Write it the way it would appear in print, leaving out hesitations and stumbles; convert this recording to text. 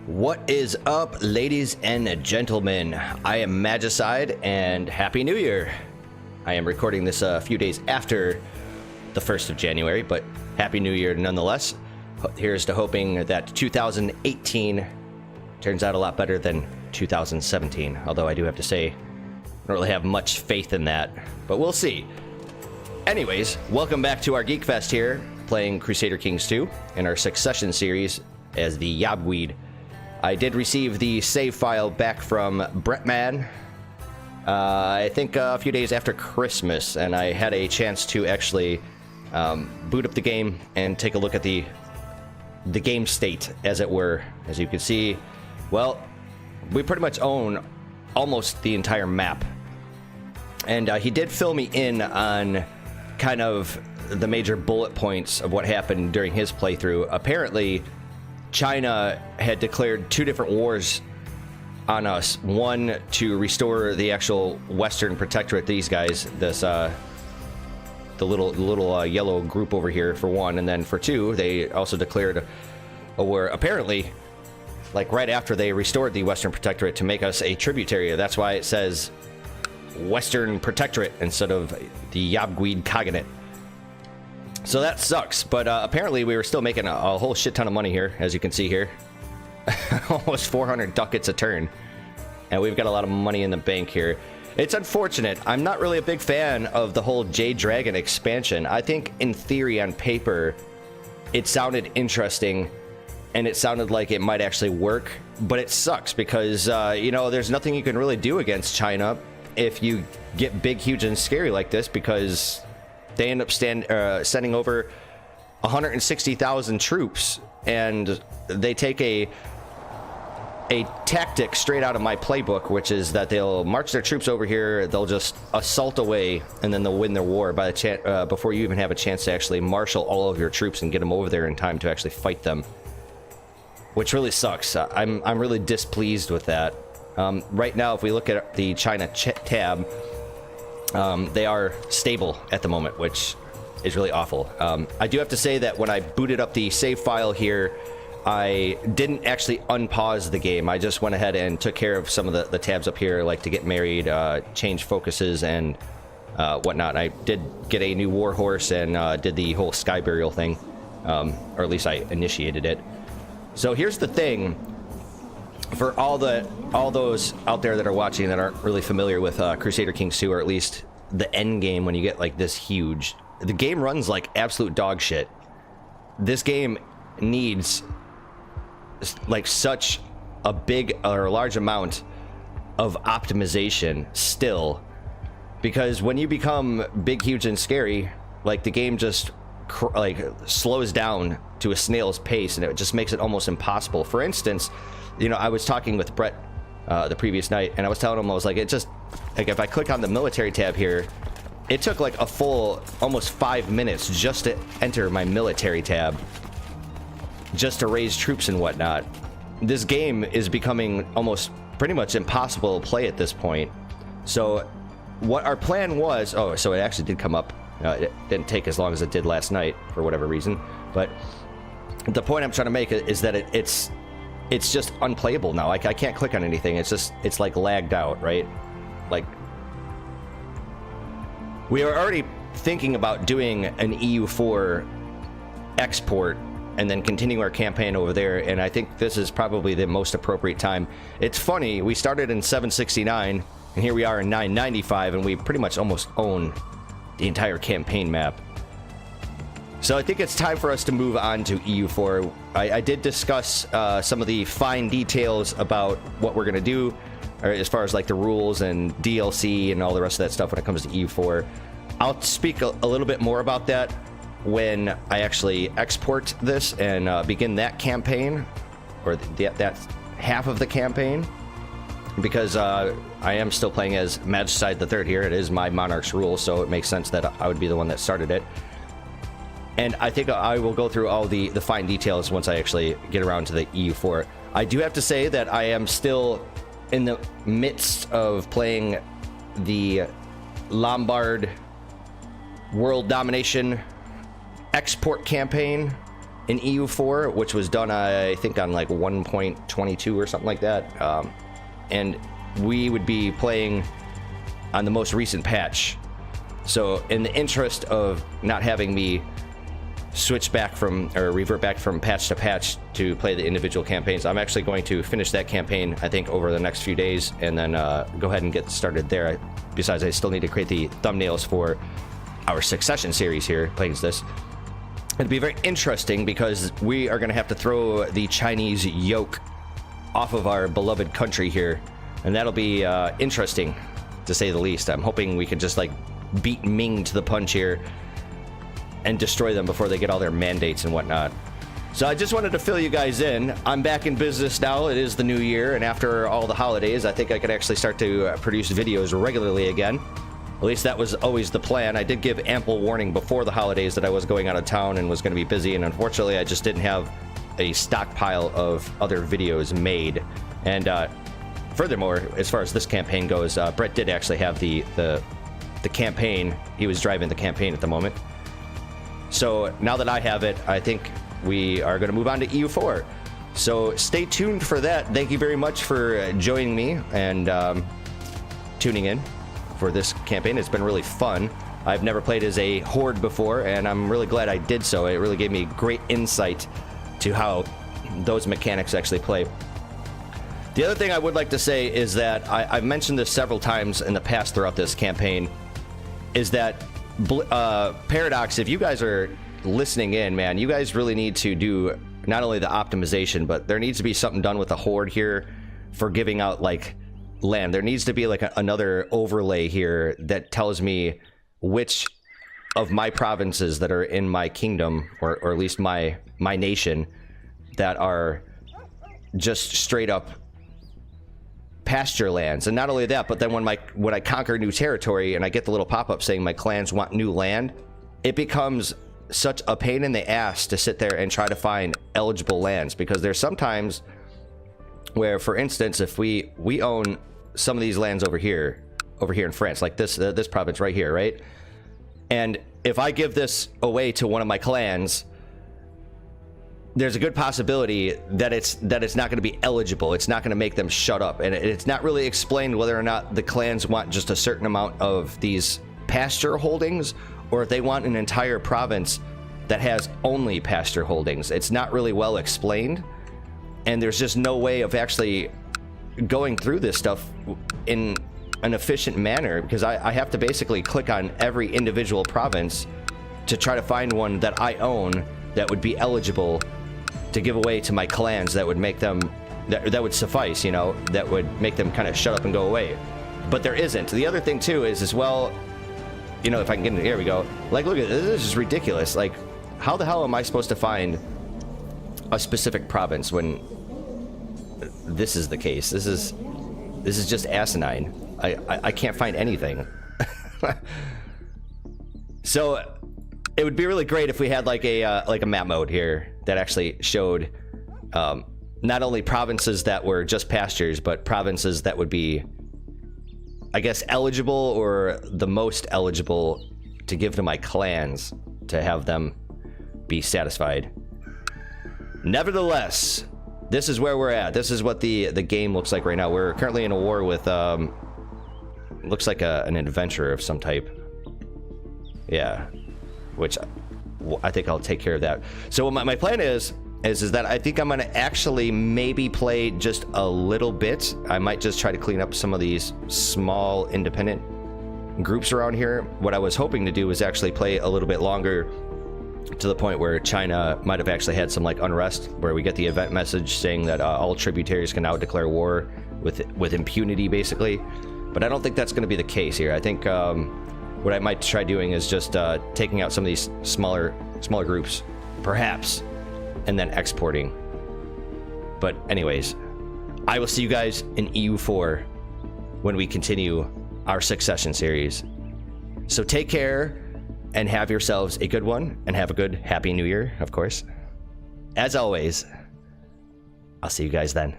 What is up, ladies and gentlemen? I am Magicide, and Happy New Year! I am recording this a few days after the 1st of January, but Happy New Year nonetheless. Here's to hoping that 2018 turns out a lot better than 2017, although I do have to say, I don't really have much faith in that, but we'll see. Anyways, welcome back to our Geek Fest here, playing Crusader Kings II in our Succession Series as the Yabguid. I did receive the save file back from Bretman, I think a few days after Christmas, and I had a chance to actually boot up the game and take a look at the game state, as it were. As you can see, well, we pretty much own almost the entire map. And he did fill me in on kind of the major bullet points of what happened during his playthrough. Apparently, China had declared two different wars on us. One to restore the actual Western Protectorate, these guys, this the little yellow group over here, for one, and then for two, they also declared a war, apparently, like right after they restored the Western Protectorate, to make us a tributary. That's why it says Western Protectorate instead of the Yabguid Khaganate. So that sucks, but apparently we were still making a whole shit ton of money here, as you can see here. Almost 400 ducats a turn. And we've got a lot of money in the bank here. It's unfortunate. I'm not really a big fan of the whole Jade Dragon expansion. I think in theory, on paper, it sounded interesting, and it sounded like it might actually work, but it sucks because, you know, there's nothing you can really do against China if you get big, huge, and scary like this, because they end up sending over 160,000 troops, and they take a tactic straight out of my playbook, which is that they'll march their troops over here, they'll just assault away, and then they'll win their war by the before you even have a chance to actually marshal all of your troops and get them over there in time to actually fight them, which really sucks. I'm really displeased with that. Right now, if we look at the China tab, they are stable at the moment, which is really awful. I do have to say that when I booted up the save file here, I didn't actually unpause the game. I just went ahead and took care of some of the tabs up here, like to get married, change focuses, and whatnot. I did get a new war horse and did the whole sky burial thing, or at least I initiated it. So here's the thing. For all those out there that are watching that aren't really familiar with Crusader Kings II, or at least the end game when you get like this huge, the game runs like absolute dog shit. This game needs like such a big or a large amount of optimization still, because when you become big, huge, and scary, like the game just like slows down to a snail's pace, and it just makes it almost impossible. For instance, you know, I was talking with Brett the previous night, and I was telling him, I was like, it just, like, if I click on the military tab here, it took like a full almost 5 minutes just to enter my military tab, just to raise troops and whatnot. This game is becoming almost pretty much impossible to play at this point. So what our plan was, oh, so it actually did come up. It didn't take as long as it did last night for whatever reason, but the point I'm trying to make is that it's just unplayable now. Like, I can't click on anything. It's like lagged out, right? Like, we are already thinking about doing an EU4 export and then continue our campaign over there, and I think this is probably the most appropriate time. It's funny, we started in 769, and here we are in 995, and we pretty much almost own the entire campaign map. So I think it's time for us to move on to EU4. I did discuss some of the fine details about what we're going to do, or as far as like the rules and DLC and all the rest of that stuff when it comes to EU4. I'll speak a little bit more about that when I actually export this and begin that campaign, or that half of the campaign, because I am still playing as Magicide the Third here. It is my Monarch's rule, so it makes sense that I would be the one that started it. And I think I will go through all the fine details once I actually get around to the EU4. I do have to say that I am still in the midst of playing the Lombard World Domination export campaign in EU4, which was done, I think, on like 1.22 or something like that. And we would be playing on the most recent patch. So in the interest of not having me switch back from, or revert back from patch to patch to play the individual campaigns, I'm actually going to finish that campaign, I think, over the next few days, and then go ahead and get started there. Besides, I still need to create the thumbnails for our Succession series here, playing as this. It'll be very interesting because we are going to have to throw the Chinese yoke off of our beloved country here, and that'll be interesting, to say the least. I'm hoping we can just like beat Ming to the punch here and destroy them before they get all their mandates and whatnot. So I just wanted to fill you guys in. I'm back in business now. It is the new year, and after all the holidays, I think I could actually start to produce videos regularly again. At least that was always the plan. I did give ample warning before the holidays that I was going out of town and was going to be busy, and unfortunately I just didn't have a stockpile of other videos made. And furthermore, as far as this campaign goes, Brett did actually have the campaign. He was driving the campaign at the moment. So now that I have it, I think we are going to move on to EU4. So stay tuned for that. Thank you very much for joining me and tuning in for this campaign. It's been really fun. I've never played as a Horde before, and I'm really glad I did so. It really gave me great insight to how those mechanics actually play. The other thing I would like to say is that I've mentioned this several times in the past throughout this campaign, is that Paradox, if you guys are listening in, man, you guys really need to do not only the optimization, but there needs to be something done with the Horde here for giving out like land. There needs to be like another overlay here that tells me which of my provinces that are in my kingdom, or at least my nation, that are just straight up pasture lands. And not only that, but then when I conquer new territory and I get the little pop-up saying my clans want new land, it becomes such a pain in the ass to sit there and try to find eligible lands, because there's sometimes where, for instance, if we own some of these lands over here in France, like this province right here, right? And if I give this away to one of my clans, there's a good possibility that it's not going to be eligible. It's not going to make them shut up, and it's not really explained whether or not the clans want just a certain amount of these pasture holdings, or if they want an entire province that has only pasture holdings. It's not really well explained, and there's just no way of actually going through this stuff in an efficient manner, because I have to basically click on every individual province to try to find one that I own that would be eligible to give away to my clans, that would make them, that would suffice, you know, that would make them kind of shut up and go away. But there isn't. The other thing too is, as well, you know, if I can get in, here we go. Like, look at this, this is ridiculous. Like, how the hell am I supposed to find a specific province when this is the case? This is just asinine. I can't find anything. So it would be really great if we had like a map mode here that actually showed not only provinces that were just pastures, but provinces that would be, I guess, eligible, or the most eligible to give to my clans to have them be satisfied. Nevertheless, this is where we're at. This is what the game looks like right now. We're currently in a war with looks like an adventurer of some type. Yeah, which I think I'll take care of that. So what my plan is that I think I'm gonna actually maybe play just a little bit. I might just try to clean up some of these small independent groups around here. What I was hoping to do was actually play a little bit longer, to the point where China might have actually had some like unrest, where we get the event message saying that all tributaries can now declare war with impunity, basically. But I don't think that's going to be the case here. I think what I might try doing is just taking out some of these smaller groups, perhaps, and then exporting. But anyways, I will see you guys in EU4 when we continue our Succession series. So take care and have yourselves a good one, and have a good Happy New Year, of course. As always, I'll see you guys then.